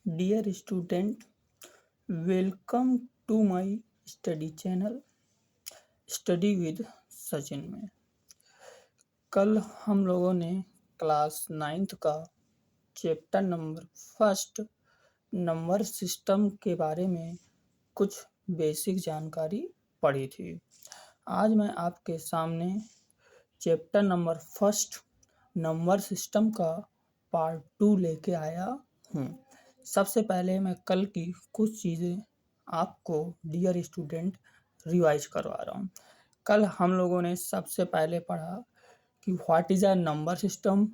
Dear student, welcome to my study channel study with Sachin में। कल हम लोगों ने क्लास 9th का chapter number first number system के बारे में कुछ बेसिक जानकारी पढ़ी थी। आज मैं आपके सामने chapter number first number system का पार्ट 2 लेके आया हूँ। सबसे पहले मैं कल की कुछ चीज़ें आपको डियर स्टूडेंट रिवाइज करवा रहा हूँ। कल हम लोगों ने सबसे पहले पढ़ा कि what is a number system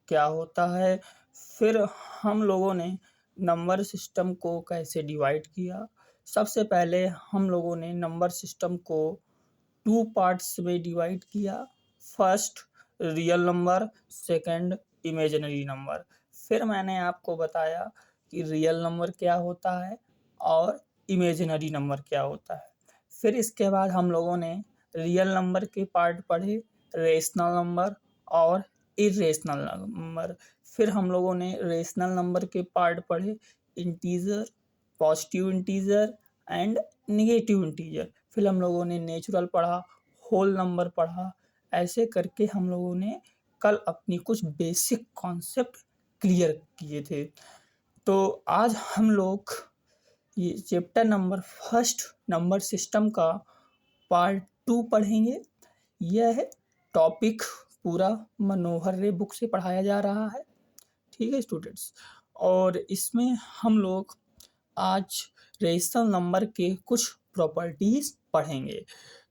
क्या होता है। फिर हम लोगों ने नंबर सिस्टम को कैसे डिवाइड किया। सबसे पहले हम लोगों ने नंबर सिस्टम को 2 पार्ट्स में डिवाइड किया। First real number, second imaginary number. फिर मैंने आपको बताया कि रियल नंबर क्या होता है और इमेजिनरी नंबर क्या होता है। फिर इसके बाद हम लोगों ने रियल नंबर के पार्ट पढ़े, रेशनल नंबर और इरेशनल नंबर। फिर हम लोगों ने रेशनल नंबर के पार्ट पढ़े, integer, positive integer and negative integer. फिर हम लोगों ने नेचुरल पढ़ा, होल नंबर पढ़ा। ऐसे करके हम लोगों ने कल अपनी कुछ बेसिक कॉन्सेप्ट क्लियर किए थे। तो आज हम लोग ये chapter number first number system का पार्ट 2 पढ़ेंगे। यह टॉपिक पूरा मनोहर रे बुक से पढ़ाया जा रहा है, ठीक है स्टूडेंट्स। और इसमें हम लोग आज रेशनल नंबर के कुछ प्रॉपर्टीज पढ़ेंगे।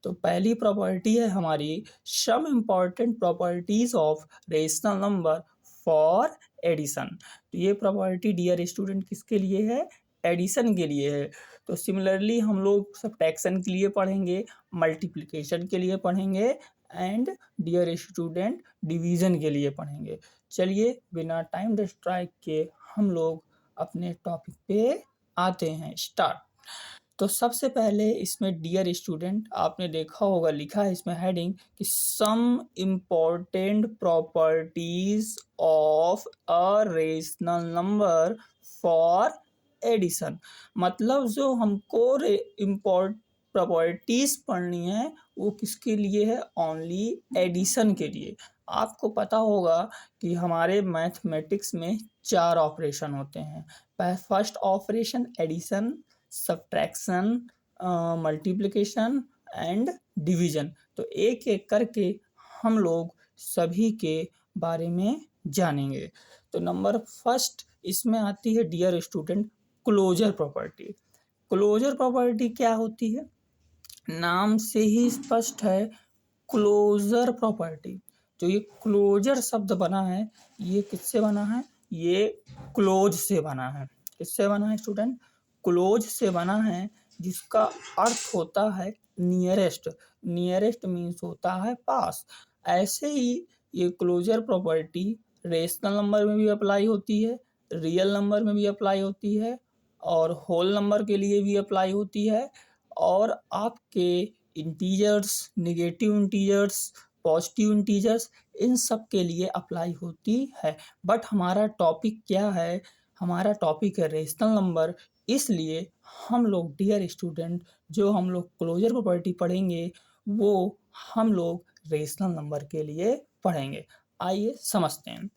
तो पहली प्रॉपर्टी है हमारी some important properties of rational number for addition. तो ये प्रॉपर्टी डियर स्टूडेंट किसके लिए है? एडिशन के लिए है। तो सिमिलरली हम लोग सब्ट्रैक्शन के लिए पढ़ेंगे, मल्टीप्लिकेशन के लिए पढ़ेंगे एंड डियर स्टूडेंट डिवीजन के लिए पढ़ेंगे। चलिए बिना टाइम डिस्ट्रैक्ट के हम लोग अपने टॉपिक पे आते हैं। स्टार्ट। तो सबसे पहले इसमें डियर स्टूडेंट आपने देखा होगा, लिखा है इसमें हेडिंग कि some important properties of a rational number for addition. मतलब जो हमको प्रॉपर्टीज पढ़नी है वो किसके लिए है? ओनली एडिशन के लिए। आपको पता होगा कि हमारे मैथमेटिक्स में 4 ऑपरेशन होते हैं। First operation addition, subtraction, multiplication and division. तो एक एक करके हम लोग सभी के बारे में जानेंगे। तो नंबर फर्स्ट इसमें आती है dear student closure property. Closure property क्या होती है? नाम से ही स्पष्ट है, क्लोजर प्रॉपर्टी। जो ये क्लोजर शब्द बना है ये किससे बना है? ये क्लोज से बना है। किससे बना है स्टूडेंट? क्लोज से बना है, जिसका अर्थ होता है नियरेस्ट। नियरेस्ट मीन्स होता है पास। ऐसे ही ये क्लोजर प्रॉपर्टी रेशनल नंबर में भी अप्लाई होती है, रियल नंबर में भी अप्लाई होती है और होल नंबर के लिए भी अप्लाई होती है और आपके integers, negative integers, positive integers, इन सब के लिए अप्लाई होती है। बट हमारा टॉपिक क्या है? हमारा टॉपिक है रेशनल नंबर। इसलिए हम लोग डियर स्टूडेंट जो हम लोग क्लोजर प्रॉपर्टी पढ़ेंगे वो हम लोग रेशनल नंबर के लिए पढ़ेंगे। आइए समझते हैं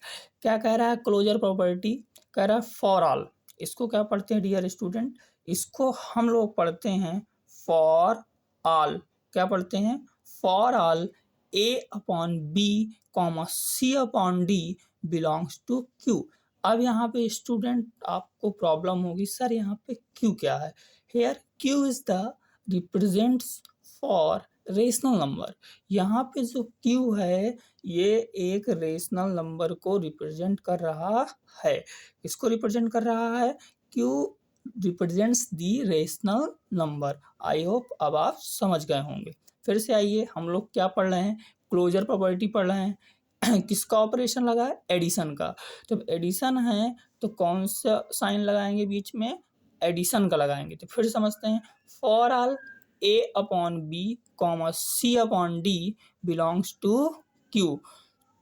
क्या कह रहा है क्लोजर प्रॉपर्टी। कह रहा है फॉर ऑल। इसको क्या पढ़ते हैं डियर स्टूडेंट? इसको हम लोग पढ़ते हैं फॉर ऑल। क्या पढ़ते हैं? For all A upon B comma C upon D belongs to Q. अब यहाँ पे स्टूडेंट आपको प्रॉब्लम होगी, सर यहाँ पे क्यू क्या है? Here Q is the represents for rational number. यहाँ पे जो क्यू है ये एक रेशनल नंबर को रिप्रेजेंट कर रहा है। किसको रिप्रेजेंट कर रहा है? Q represents the rational number. I hope अब आप समझ गए होंगे। फिर से आइए, हम लोग क्या पढ़ रहे हैं? क्लोजर प्रॉपर्टी पढ़ रहे हैं। किसका ऑपरेशन लगा है? एडिशन का। जब एडिशन है तो कौन सा साइन लगाएंगे बीच में? एडिशन का लगाएंगे। तो फिर समझते हैं for all A upon B comma C upon D belongs to Q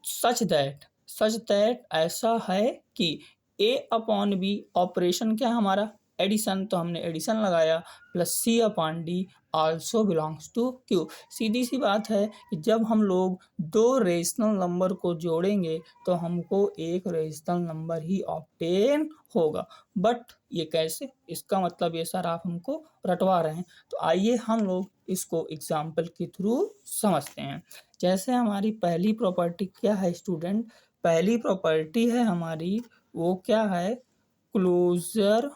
such that ऐसा है कि ए अपॉन बी ऑपरेशन क्या है हमारा, एडिशन, तो हमने एडिशन लगाया, plus C upon D also belongs to Q. सीधी सी बात है कि जब हम लोग दो रेशनल नंबर को जोड़ेंगे तो हमको एक रेशनल नंबर ही ऑब्टेन होगा। बट ये कैसे, इसका मतलब ये सर आप हमको रटवा रहे हैं। तो आइए हम लोग इसको एग्जाम्पल के थ्रू समझते हैं। जैसे हमारी पहली प्रॉपर्टी क्या है स्टूडेंट, पहली प्रॉपर्टी है हमारी वो क्या है, क्लोजर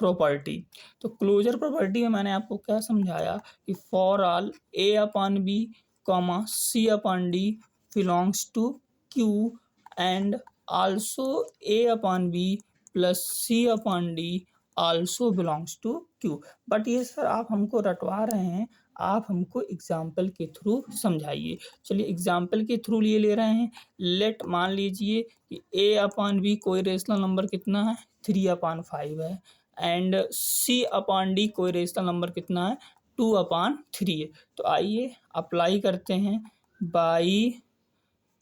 प्रॉपर्टी। तो क्लोजर प्रॉपर्टी में मैंने आपको क्या समझाया कि for all A upon B comma C upon D belongs to Q and also A upon B plus C upon D also belongs to Q. But ये सर आप हमको रटवा रहे हैं, आप हमको एग्जाम्पल के थ्रू समझाइए। चलिए एग्जाम्पल के थ्रू लिए ले रहे हैं। लेट मान लीजिए कि ए अपॉन बी कोई रेशनल नंबर कितना है, 3/5 है, एंड सी अपॉन डी कोई रेशनल नंबर कितना है, 2/3 है। तो आइए अप्लाई करते हैं बाई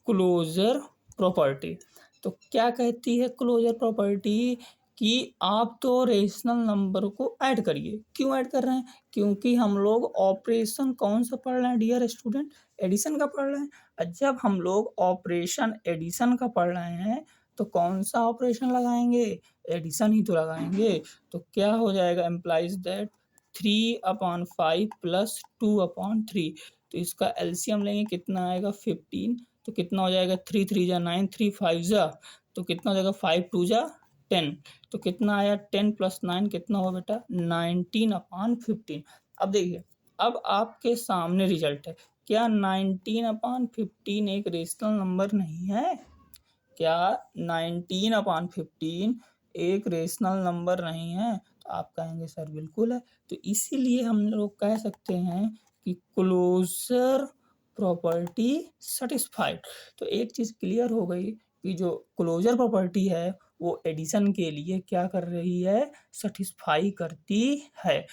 क्लोजर प्रॉपर्टी। तो क्या कहती है क्लोजर प्रॉपर्टी कि आप तो रेशनल नंबर को ऐड करिए। क्यों ऐड कर रहे हैं, क्योंकि हम लोग ऑपरेशन कौन सा पढ़ रहे हैं डियर स्टूडेंट, एडिशन का पढ़ रहे हैं। और जब हम लोग ऑपरेशन एडिशन का पढ़ रहे हैं तो कौन सा ऑपरेशन लगाएंगे, एडिशन ही तो लगाएंगे। तो क्या हो जाएगा, एम्प्लाइज दैट 3/5 प्लस 2/3। तो इसका एलसीएम लेंगे, कितना आएगा 15। तो कितना हो जाएगा, 3×3 = 9, 3×5 तो कितना हो जाएगा 5×2 = 10। तो कितना आया, 10 + 9 कितना हुआ बेटा, 19/15। अब देखिए, अब आपके सामने रिजल्ट है, क्या 19/15 एक रेशनल नंबर नहीं है, क्या 19/15 एक रेशनल नंबर नहीं है। तो आप कहेंगे सर बिल्कुल है। तो इसीलिए हम लोग कह सकते हैं कि क्लोजर प्रॉपर्टी सेटिस्फाइड। तो एक चीज़ क्लियर हो गई कि जो क्लोजर प्रॉपर्टी है वो एडिशन के लिए क्या कर रही है, सेटिस्फाई करती है।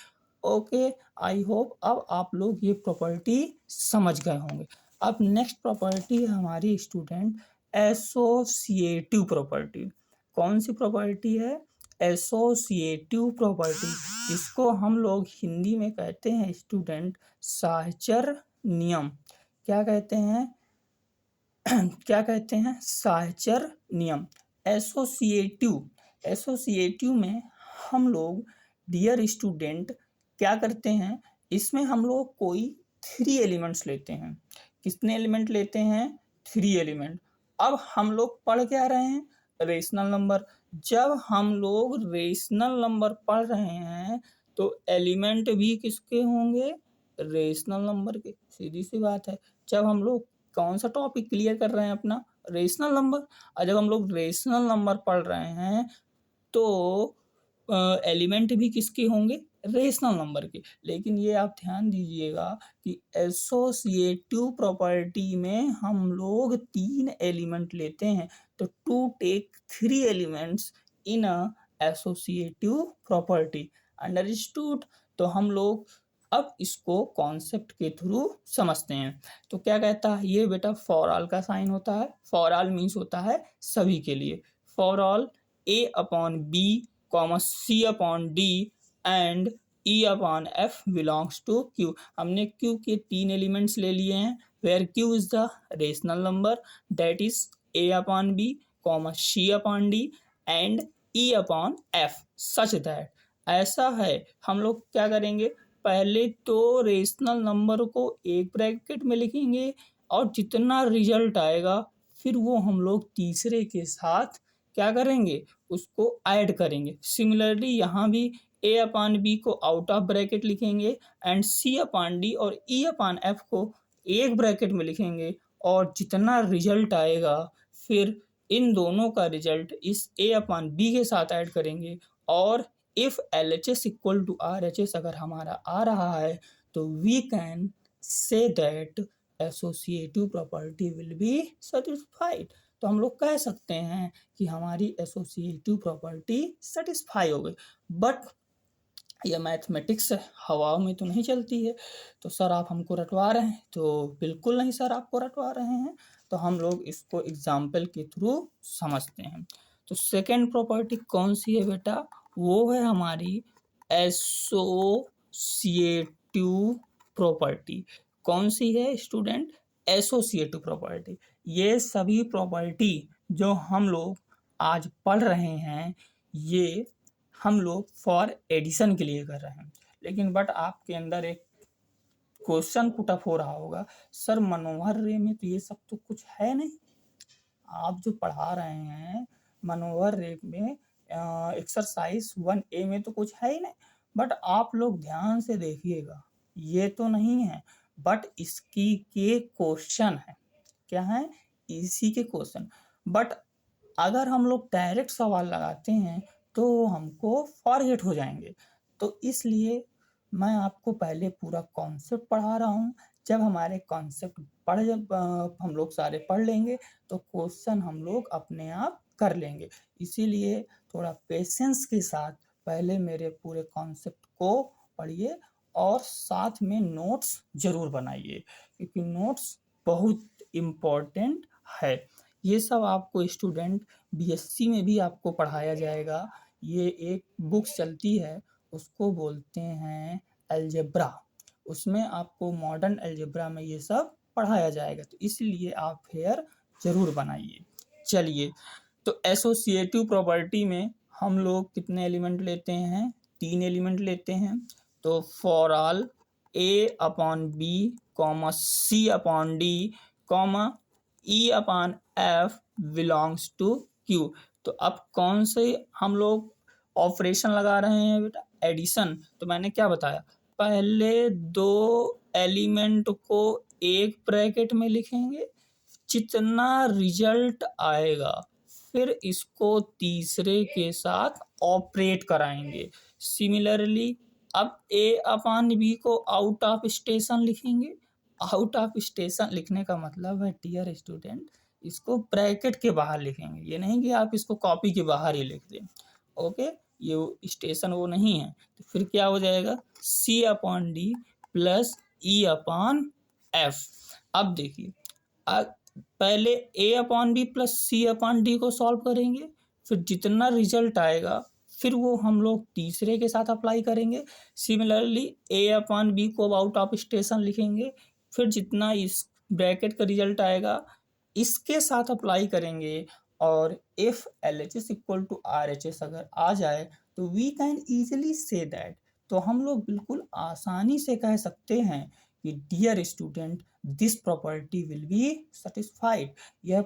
ओके, आई होप अब आप लोग ये प्रॉपर्टी समझ गए होंगे। अब नेक्स्ट प्रॉपर्टी है हमारी स्टूडेंट एसोसिएटिव प्रॉपर्टी। कौन सी प्रॉपर्टी है, एसोसिएटिव प्रॉपर्टी, जिसको हम लोग हिंदी में कहते हैं स्टूडेंट साहचर्य नियम। क्या कहते हैं क्या कहते हैं, साहचर्य नियम। एसोसिएटिव में हम लोग डियर स्टूडेंट क्या करते हैं, इसमें हम लोग कोई 3 एलिमेंट्स लेते हैं। कितने एलिमेंट लेते हैं, 3 एलिमेंट। अब हम लोग पढ़ क्या रहे हैं, रेशनल नंबर। जब हम लोग रेशनल नंबर पढ़ रहे हैं तो एलिमेंट भी किसके होंगे, रेशनल नंबर के। सीधी सी बात है। जब हम लोग कौन सा टॉपिक क्लियर कर रहे हैं अपना, रेशनल नंबर। और जब हम लोग रेशनल नंबर पढ़ रहे हैं तो एलिमेंट भी किसके होंगे, रेशनल नंबर के। लेकिन ये आप ध्यान दीजिएगा कि एसोसिएटिव प्रॉपर्टी में हम लोग 3 एलिमेंट लेते हैं। तो to take 3 elements in a associative property, understood. तो हम लोग अब इसको कॉन्सेप्ट के थ्रू समझते हैं। तो क्या कहता है ये बेटा, फॉर ऑल का साइन होता है। फॉर ऑल मीन्स होता है सभी के लिए। For all A upon B comma C upon D and E upon F belongs to Q. हमने क्यू के 3 एलिमेंट्स ले लिए हैं, where Q is the rational number that is A upon B comma C upon D and E upon F such that. ऐसा है, हम लोग क्या करेंगे, पहले तो रेशनल नंबर को एक ब्रैकेट में लिखेंगे और जितना रिजल्ट आएगा फिर वो हम लोग तीसरे के साथ क्या करेंगे, उसको ऐड करेंगे। सिमिलरली यहाँ भी ए अपॉन बी को आउट ऑफ ब्रैकेट लिखेंगे एंड सी अपॉन डी और ई अपॉन एफ को एक ब्रैकेट में लिखेंगे, और जितना रिजल्ट आएगा फिर इन दोनों का रिजल्ट इस ए अपॉन बी के साथ ऐड करेंगे। और if LHS equal to RHS अगर हमारा आ रहा है तो we can say that associative property will be satisfied. तो हम लोग कह सकते हैं कि हमारी एसोसिएटिव प्रॉपर्टी सेटिस्फाई हो गई। बट ये मैथमेटिक्स हवा में तो नहीं चलती है। तो सर आप हमको रटवा रहे हैं, तो बिल्कुल नहीं सर आपको रटवा रहे हैं। तो हम लोग इसको एग्जाम्पल के थ्रू समझते हैं। तो सेकेंड प्रॉपर्टी कौन सी है बेटा? वो है हमारी एसोसिएटिव प्रॉपर्टी। कौन सी है स्टूडेंट? Associative property. ये सभी प्रॉपर्टी जो हम लोग आज पढ़ रहे हैं, ये हम लोग फॉर एडिशन के लिए कर रहे हैं। लेकिन बट आपके अंदर एक क्वेश्चन पुटअप हो रहा होगा, सर मनोहर रे में तो ये सब तो कुछ है नहीं, आप जो पढ़ा रहे हैं मनोहर रे में एक्सरसाइज 1A में तो कुछ है ही नहीं। बट आप लोग ध्यान से देखिएगा, ये तो नहीं है, बट इसकी के क्वेश्चन है। क्या है? इसी के क्वेश्चन। बट अगर हम लोग डायरेक्ट सवाल लगाते हैं तो हमको फॉरगेट हो जाएंगे। तो इसलिए मैं आपको पहले पूरा कॉन्सेप्ट पढ़ा रहा हूँ। जब हमारे कॉन्सेप्ट हम लोग सारे पढ़ लेंगे तो क्वेश्चन हम लोग अपने आप कर लेंगे। इसीलिए थोड़ा पेशेंस के साथ पहले मेरे पूरे कॉन्सेप्ट को पढ़िए और साथ में नोट्स जरूर बनाइए, क्योंकि नोट्स बहुत इम्पोर्टेंट है। ये सब आपको स्टूडेंट बीएससी में भी आपको पढ़ाया जाएगा। ये एक बुक चलती है, उसको बोलते हैं अलजेब्रा। उसमें आपको मॉडर्न अलजेब्रा में ये सब पढ़ाया जाएगा, तो इसलिए आप फेयर जरूर बनाइए। चलिए, तो एसोसिएटिव प्रॉपर्टी में हम लोग कितने एलिमेंट लेते हैं? 3 एलिमेंट लेते हैं। तो for all A upon B comma C upon D comma E upon F belongs to Q। तो अब कौन से हम लोग ऑपरेशन लगा रहे हैं बेटा? एडिशन। तो मैंने क्या बताया, पहले 2 एलिमेंट को एक ब्रैकेट में लिखेंगे, जितना रिजल्ट आएगा फिर इसको तीसरे के साथ ऑपरेट कराएंगे। सिमिलरली अब A अपॉन बी को आउट ऑफ स्टेशन लिखेंगे। आउट ऑफ स्टेशन लिखने का मतलब है डियर स्टूडेंट, इसको ब्रैकेट के बाहर लिखेंगे, ये नहीं कि आप इसको कॉपी के बाहर ही लिख दें। ओके, ये स्टेशन वो नहीं है। तो फिर क्या हो जाएगा? C upon D plus E upon F। अब देखिए, पहले A upon B plus C upon D को सॉल्व करेंगे, फिर जितना रिजल्ट आएगा फिर वो हम लोग तीसरे के साथ अप्लाई करेंगे। सिमिलरली A अपॉन बी को आउट ऑफ स्टेशन लिखेंगे, फिर जितना इस ब्रैकेट का रिजल्ट आएगा इसके साथ अप्लाई करेंगे। और if LHS equal to RHS अगर आ जाए तो we can easily say that, तो हम लोग बिल्कुल आसानी से कह सकते हैं कि dear student this property will be satisfied. यह